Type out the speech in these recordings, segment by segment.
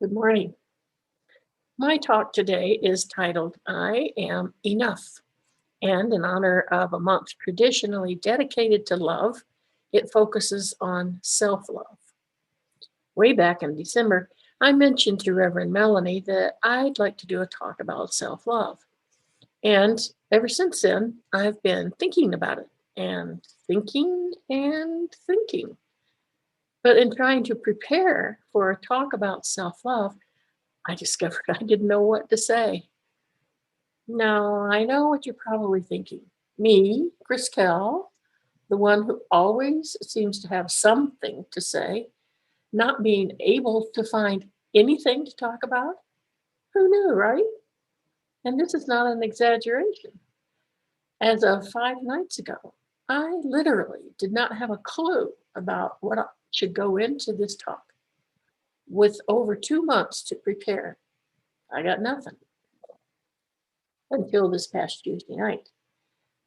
Good morning. My talk today is titled I Am Enough. And in honor of a month traditionally dedicated to love, it focuses on self love. Way back in December, I mentioned to Reverend Melanie that I'd like to do a talk about self love. And ever since then, I've been thinking about it and thinking and thinking. But in trying to prepare for a talk about self love, I discovered I didn't know what to say. Now, I know what you're probably thinking. Me, Chris Kell, the one who always seems to have something to say, not being able to find anything to talk about? Who knew, right? And this is not an exaggeration. As of 5 nights ago, I literally did not have a clue about what should go into this talk. With over 2 months to prepare, I got nothing until this past Tuesday night.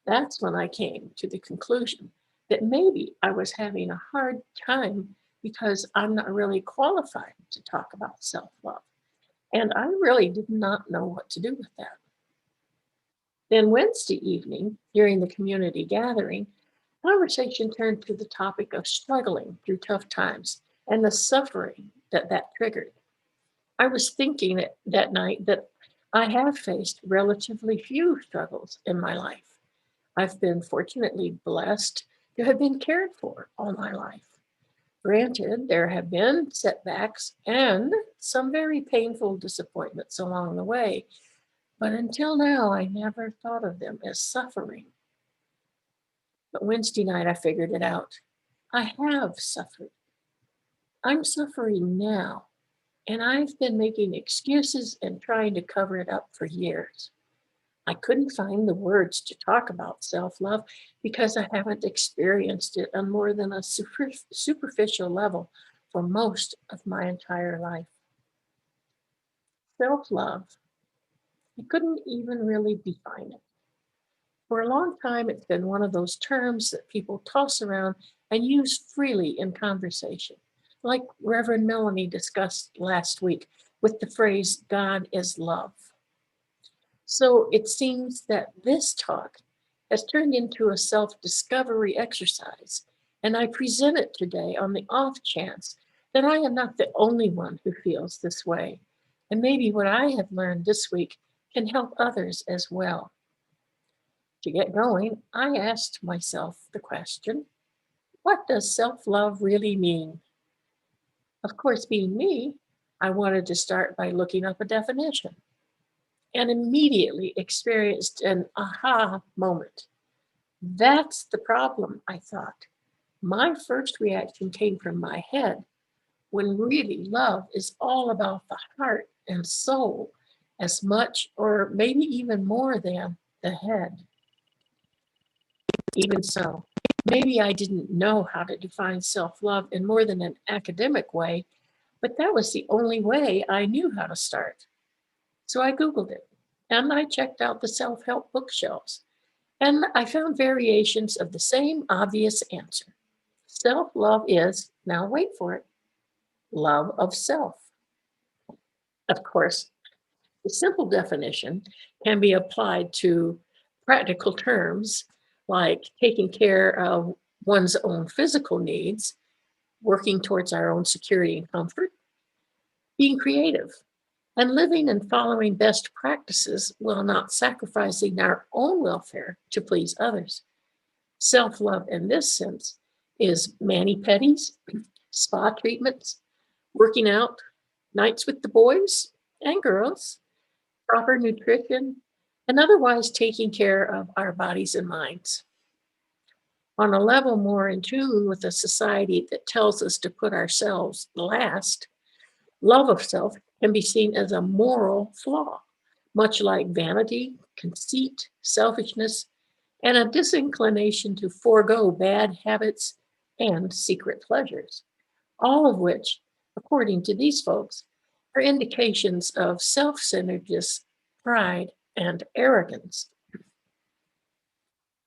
That's when I came to the conclusion that maybe I was having a hard time because I'm not really qualified to talk about self love. And I really did not know what to do with that. Then Wednesday evening, during the community gathering, conversation turned to the topic of struggling through tough times and the suffering that triggered. I was thinking that night that I have faced relatively few struggles in my life. I've been fortunately blessed to have been cared for all my life. Granted, there have been setbacks and some very painful disappointments along the way, but until now, I never thought of them as suffering. But Wednesday night, I figured it out. I have suffered. I'm suffering now, and I've been making excuses and trying to cover it up for years. I couldn't find the words to talk about self love because I haven't experienced it on more than a superficial level for most of my entire life. Self love, I couldn't even really define it. For a long time, it's been one of those terms that people toss around and use freely in conversation, like Reverend Melanie discussed last week with the phrase, God is love. So it seems that this talk has turned into a self discovery exercise, and I present it today on the off chance that I am not the only one who feels this way. And maybe what I have learned this week can help others as well. To get going, I asked myself the question, what does self love really mean? Of course, being me, I wanted to start by looking up a definition and immediately experienced an aha moment. That's the problem, I thought. My first reaction came from my head, when really love is all about the heart and soul as much or maybe even more than the head. Even so, maybe I didn't know how to define self love in more than an academic way, but that was the only way I knew how to start. So I Googled it and I checked out the self help bookshelves, and I found variations of the same obvious answer. Self love is, now wait for it, love of self. Of course, the simple definition can be applied to practical terms like taking care of one's own physical needs, working towards our own security and comfort, being creative, and living and following best practices while not sacrificing our own welfare to please others. Self love in this sense is mani pedis, spa treatments, working out, nights with the boys and girls, proper nutrition, and otherwise taking care of our bodies and minds. On a level more in tune with a society that tells us to put ourselves last, love of self can be seen as a moral flaw, much like vanity, conceit, selfishness, and a disinclination to forego bad habits and secret pleasures, all of which, according to these folks, are indications of self centeredness, pride, and arrogance.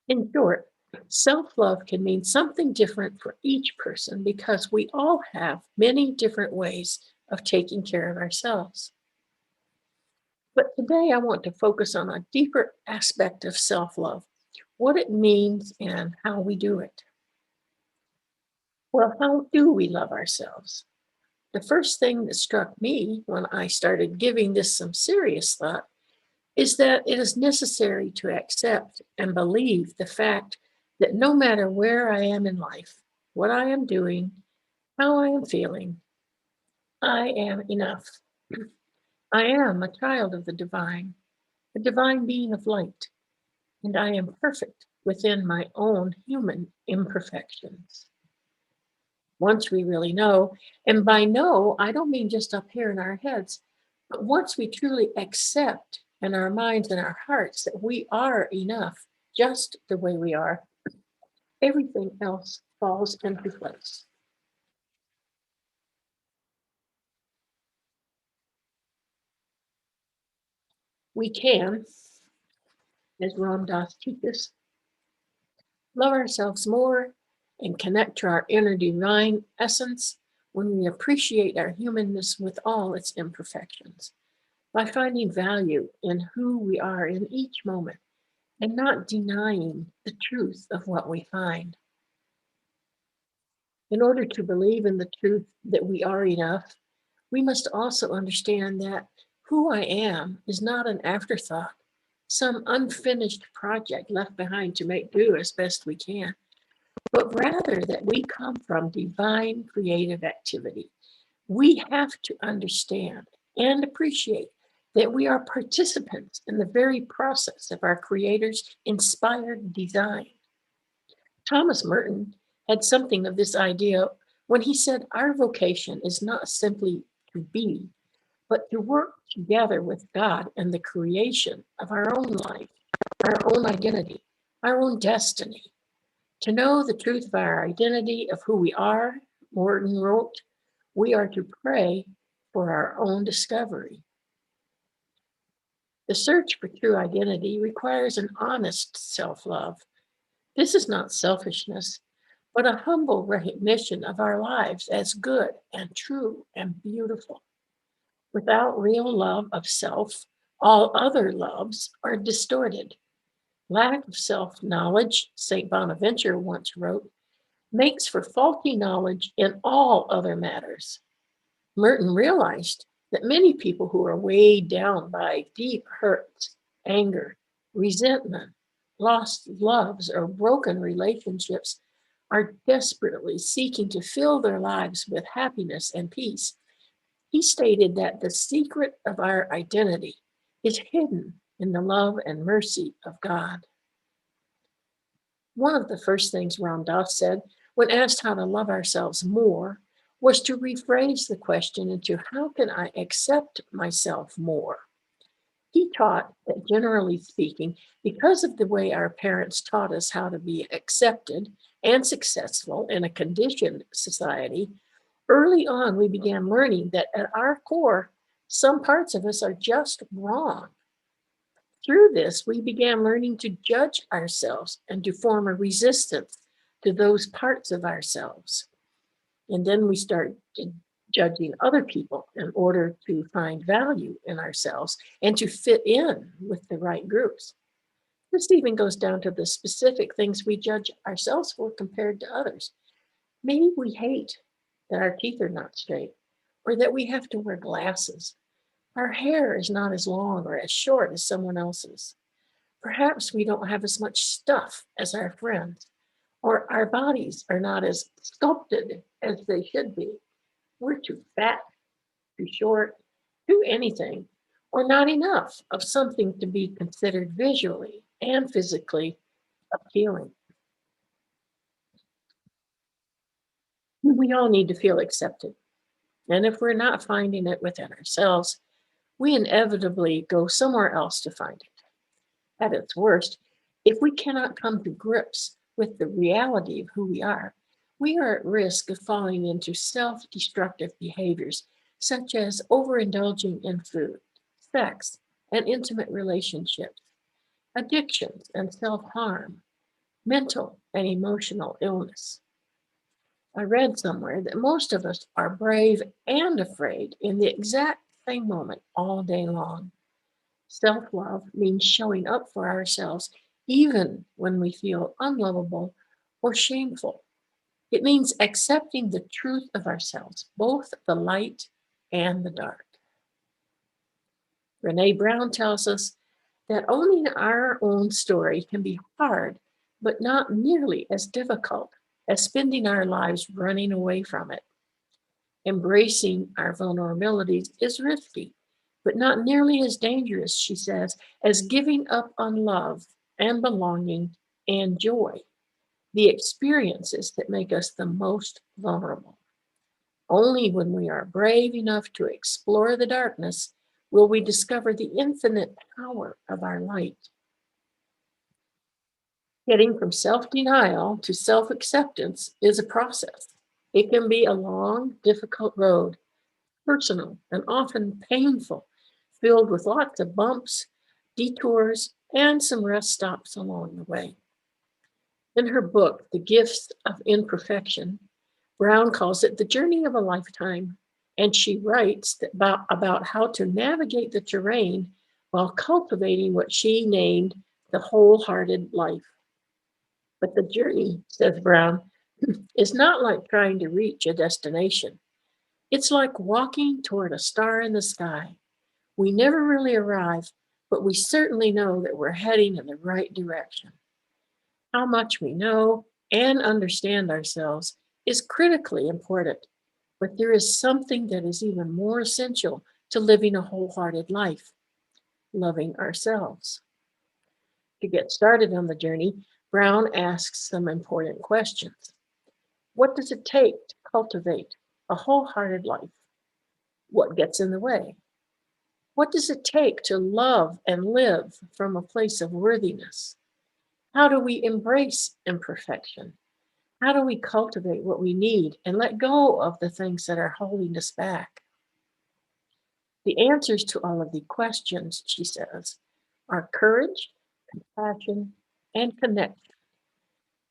In short, self love can mean something different for each person because we all have many different ways of taking care of ourselves. But today I want to focus on a deeper aspect of self love, what it means and how we do it. Well, how do we love ourselves? The first thing that struck me when I started giving this some serious thought is that it is necessary to accept and believe the fact that no matter where I am in life, what I am doing, how I am feeling, I am enough. I am a child of the divine, a divine being of light, and I am perfect within my own human imperfections. Once we really know, and by know, I don't mean just up here in our heads, but once we truly accept in our minds and our hearts that we are enough just the way we are, everything else falls into place. We can, as Ram Dass teaches, love ourselves more and connect to our inner divine essence when we appreciate our humanness with all its imperfections, by finding value in who we are in each moment and not denying the truth of what we find. In order to believe in the truth that we are enough, we must also understand that who I am is not an afterthought, some unfinished project left behind to make do as best we can, but rather that we come from divine creative activity. We have to understand and appreciate that we are participants in the very process of our Creator's inspired design. Thomas Merton had something of this idea when he said, our vocation is not simply to be, but to work together with God and the creation of our own life, our own identity, our own destiny. To know the truth of our identity, of who we are, Morton wrote, we are to pray for our own discovery. The search for true identity requires an honest self love. This is not selfishness, but a humble recognition of our lives as good and true and beautiful. Without real love of self, all other loves are distorted. Lack of self knowledge, St. Bonaventure once wrote, makes for faulty knowledge in all other matters. Merton realized that many people who are weighed down by deep hurts, anger, resentment, lost loves, or broken relationships are desperately seeking to fill their lives with happiness and peace. He stated that the secret of our identity is hidden in the love and mercy of God. One of the first things Ram Dass said when asked how to love ourselves more was to rephrase the question into how can I accept myself more? He taught that generally speaking, because of the way our parents taught us how to be accepted and successful in a conditioned society, early on we began learning that at our core, some parts of us are just wrong. Through this, we began learning to judge ourselves and to form a resistance to those parts of ourselves. And then we start judging other people in order to find value in ourselves and to fit in with the right groups. This even goes down to the specific things we judge ourselves for compared to others. Maybe we hate that our teeth are not straight or that we have to wear glasses. Our hair is not as long or as short as someone else's. Perhaps we don't have as much stuff as our friends, or our bodies are not as sculpted as they should be. We're too fat, too short, too anything, or not enough of something to be considered visually and physically appealing. We all need to feel accepted. And if we're not finding it within ourselves, we inevitably go somewhere else to find it. At its worst, if we cannot come to grips with the reality of who we are at risk of falling into self destructive behaviors, such as overindulging in food, sex, and intimate relationships, addictions and self harm, mental and emotional illness. I read somewhere that most of us are brave and afraid in the exact same moment all day long. Self love means showing up for ourselves even when we feel unlovable or shameful. It means accepting the truth of ourselves, both the light and the dark. Brene Brown tells us that owning our own story can be hard, but not nearly as difficult as spending our lives running away from it. Embracing our vulnerabilities is risky, but not nearly as dangerous, she says, as giving up on love and belonging and joy, the experiences that make us the most vulnerable. Only when we are brave enough to explore the darkness will we discover the infinite power of our light. Getting from self denial to self acceptance is a process. It can be a long, difficult road, personal and often painful, filled with lots of bumps, detours, and some rest stops along the way. In her book, The Gifts of Imperfection, Brown calls it the journey of a lifetime, and she writes about how to navigate the terrain while cultivating what she named the wholehearted life. But the journey, says Brown, is not like trying to reach a destination. It's like walking toward a star in the sky. We never really arrive, but we certainly know that we're heading in the right direction. How much we know and understand ourselves is critically important, but there is something that is even more essential to living a wholehearted life: loving ourselves. To get started on the journey, Brown asks some important questions. What does it take to cultivate a wholehearted life? What gets in the way? What does it take to love and live from a place of worthiness? How do we embrace imperfection? How do we cultivate what we need and let go of the things that are holding us back? The answers to all of the questions, she says, are courage, passion, and connection.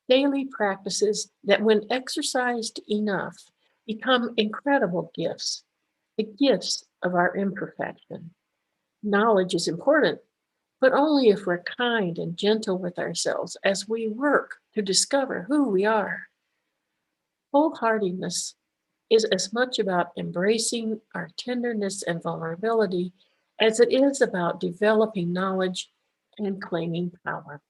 Daily practices that, when exercised enough, become incredible gifts, the gifts of our imperfection. Knowledge is important, but only if we're kind and gentle with ourselves as we work to discover who we are. Wholeheartedness is as much about embracing our tenderness and vulnerability as it is about developing knowledge and claiming power.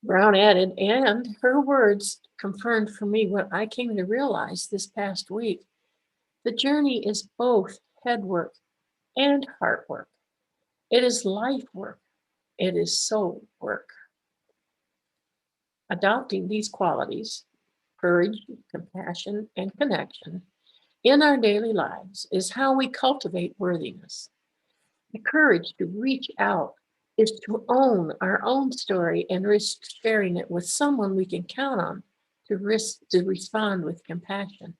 Brown added, and her words confirmed for me what I came to realize this past week. The journey is both head work and heart work. It is life work. It is soul work. Adopting these qualities, courage, compassion, and connection, in our daily lives is how we cultivate worthiness. The courage to reach out is to own our own story and risk sharing it with someone we can count on to respond with compassion.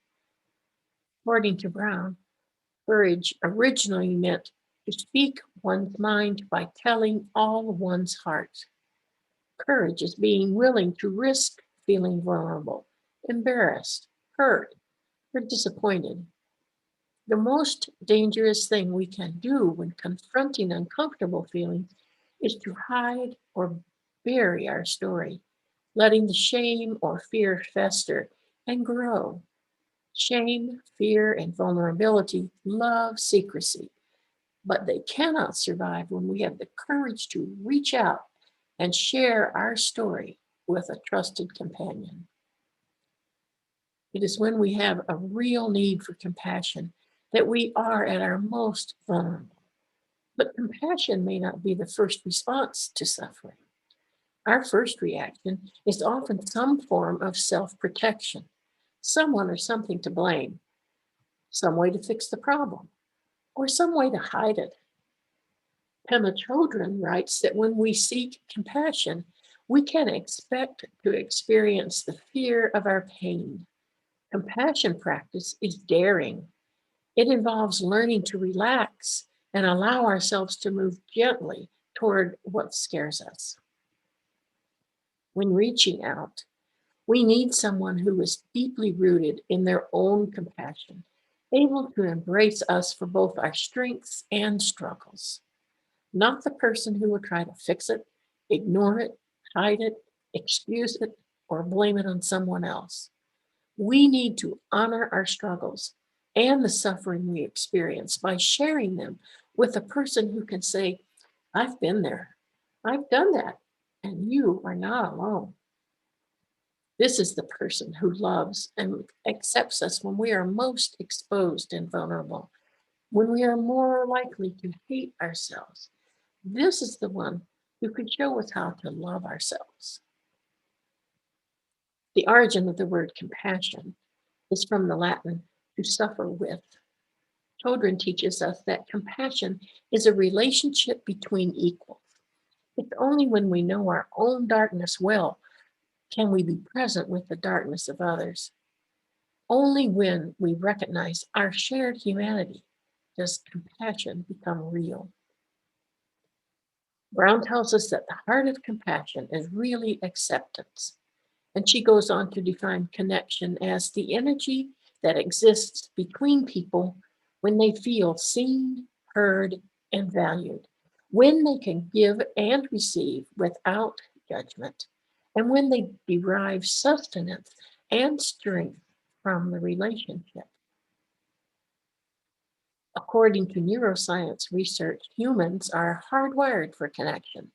According to Brown, courage originally meant to speak one's mind by telling all one's heart. Courage is being willing to risk feeling vulnerable, embarrassed, hurt, or disappointed. The most dangerous thing we can do when confronting uncomfortable feelings is to hide or bury our story, letting the shame or fear fester and grow. Shame, fear, and vulnerability love secrecy, but they cannot survive when we have the courage to reach out and share our story with a trusted companion. It is when we have a real need for compassion that we are at our most vulnerable. But compassion may not be the first response to suffering. Our first reaction is often some form of self protection, someone or something to blame, some way to fix the problem, or some way to hide it. Emma Chodron writes that when we seek compassion, we can expect to experience the fear of our pain. Compassion practice is daring. It involves learning to relax and allow ourselves to move gently toward what scares us. When reaching out, We need someone who is deeply rooted in their own compassion, able to embrace us for both our strengths and struggles, not the person who will try to fix it, ignore it, hide it, excuse it, or blame it on someone else. We need to honor our struggles and the suffering we experience by sharing them with a person who can say, I've been there, I've done that, and you are not alone. This is the person who loves and accepts us when we are most exposed and vulnerable, when we are more likely to hate ourselves. This is the one who can show us how to love ourselves. The origin of the word compassion is from the Latin to suffer with. Children teaches us that compassion is a relationship between equals. It's only when we know our own darkness well can we be present with the darkness of others. Only when we recognize our shared humanity does compassion become real. Brown tells us that the heart of compassion is really acceptance. And she goes on to define connection as the energy that exists between people when they feel seen, heard, and valued, when they can give and receive without judgment, and when they derive sustenance and strength from the relationship. According to neuroscience research, humans are hardwired for connection.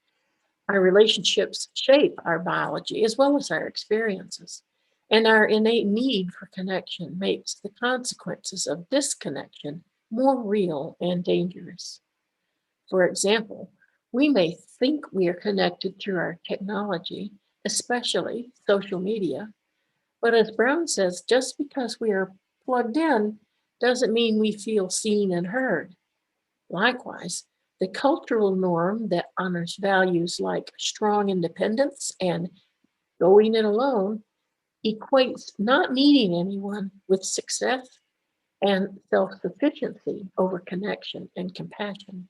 Our relationships shape our biology as well as our experiences. And our innate need for connection makes the consequences of disconnection more real and dangerous. For example, we may think we are connected through our technology, especially social media, but as Brown says, just because we are plugged in doesn't mean we feel seen and heard. Likewise, the cultural norm that honors values like strong independence and going it alone equates not needing anyone with success and self sufficiency over connection and compassion.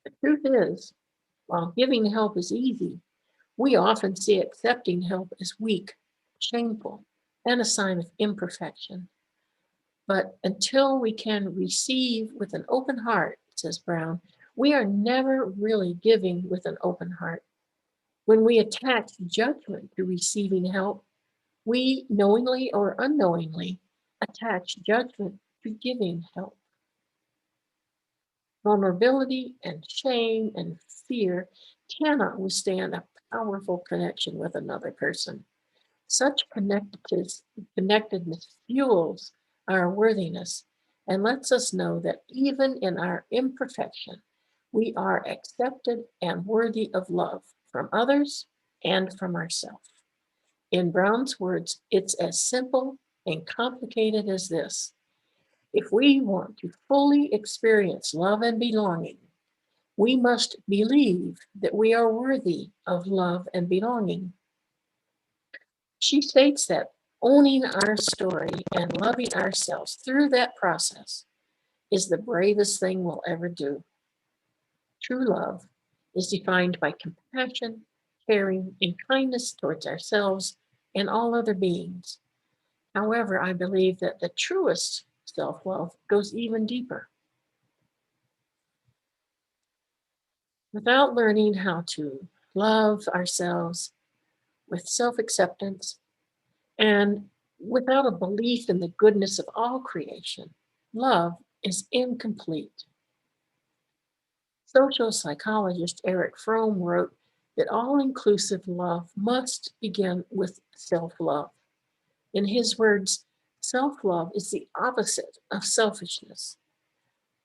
The truth is, while giving help is easy, we often see accepting help as weak, shameful, and a sign of imperfection. But until we can receive with an open heart, says Brown, we are never really giving with an open heart. When we attach judgment to receiving help, we knowingly or unknowingly attach judgment to giving help. Vulnerability and shame and fear cannot withstand a powerful connection with another person. Such connectedness fuels our worthiness and lets us know that even in our imperfection, we are accepted and worthy of love from others and from ourselves. In Brown's words, it's as simple and complicated as this. If we want to fully experience love and belonging, we must believe that we are worthy of love and belonging. She states that owning our story and loving ourselves through that process is the bravest thing we'll ever do. True love is defined by compassion, caring, and kindness towards ourselves and all other beings. However, I believe that the truest self love goes even deeper. Without learning how to love ourselves with self acceptance and without a belief in the goodness of all creation, love is incomplete. Social psychologist Eric Fromm wrote that all inclusive love must begin with self love. In his words, self love is the opposite of selfishness.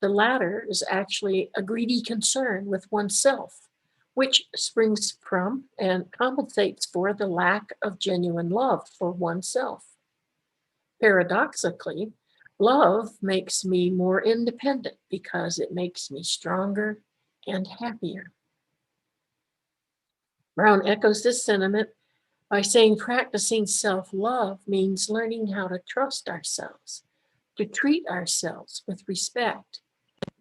The latter is actually a greedy concern with oneself, which springs from and compensates for the lack of genuine love for oneself. Paradoxically, love makes me more independent because it makes me stronger and happier. Brown echoes this sentiment by saying practicing self love means learning how to trust ourselves, to treat ourselves with respect,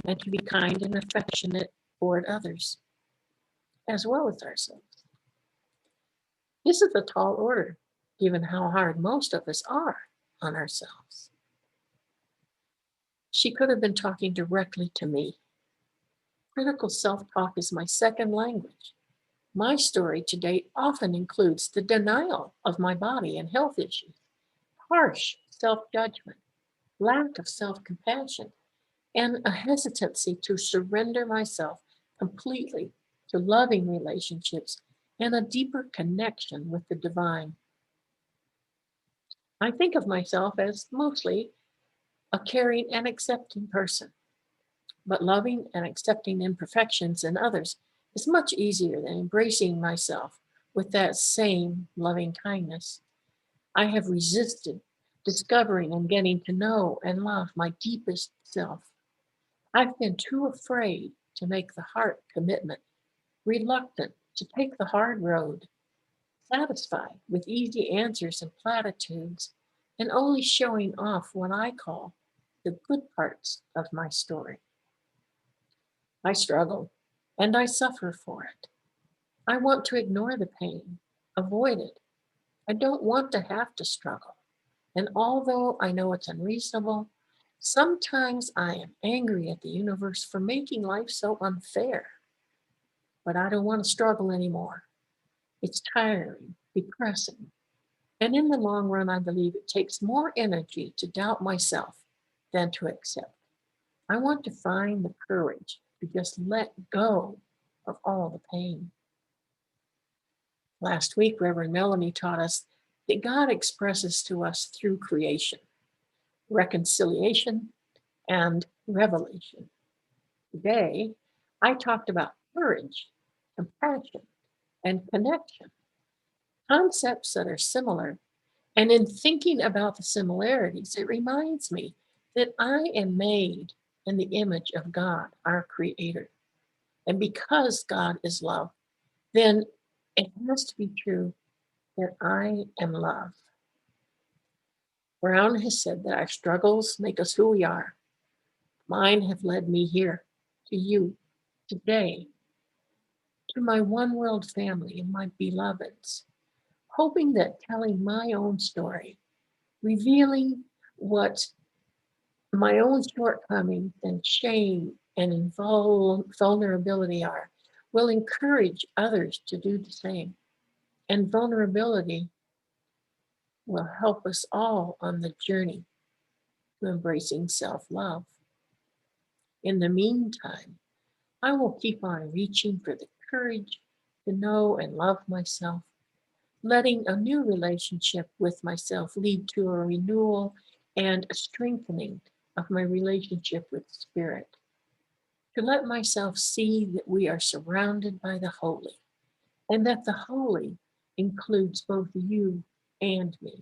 and to be kind and affectionate toward others, as well as ourselves. This is a tall order, given how hard most of us are on ourselves. She could have been talking directly to me. Critical self talk is my second language. My story to date often includes the denial of my body and health issues, harsh self judgment, lack of self compassion, and a hesitancy to surrender myself completely to loving relationships and a deeper connection with the divine. I think of myself as mostly a caring and accepting person, but loving and accepting imperfections in others is much easier than embracing myself with that same loving kindness. I have resisted discovering and getting to know and love my deepest self. I've been too afraid to make the heart commitment, reluctant to take the hard road, satisfied with easy answers and platitudes, and only showing off what I call the good parts of my story. I struggle and I suffer for it. I want to ignore the pain, avoid it. I don't want to have to struggle. And although I know it's unreasonable, sometimes I am angry at the universe for making life so unfair. But I don't want to struggle anymore. It's tiring, depressing. And in the long run, I believe it takes more energy to doubt myself than to accept. I want to find the courage to just let go of all the pain. Last week, Reverend Melanie taught us that God expresses to us through creation, reconciliation, and revelation. Today, I talked about courage, compassion, and connection, concepts that are similar. And in thinking about the similarities, it reminds me that I am made in the image of God, our Creator. And because God is love, then it has to be true that I am love. Brown has said that our struggles make us who we are. Mine have led me here to you today, to my one world family and my beloveds, hoping that telling my own story, revealing what my own shortcomings and shame and vulnerability are, will encourage others to do the same. And vulnerability will help us all on the journey to embracing self love. In the meantime, I will keep on reaching for the courage to know and love myself, letting a new relationship with myself lead to a renewal and a strengthening of my relationship with Spirit. To let myself see that we are surrounded by the holy and that the holy includes both you and me.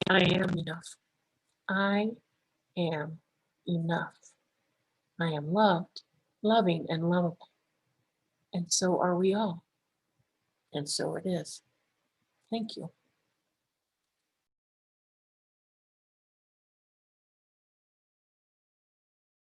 I am enough. I am enough. I am loved, loving, and lovable. And so are we all. And so it is. Thank you.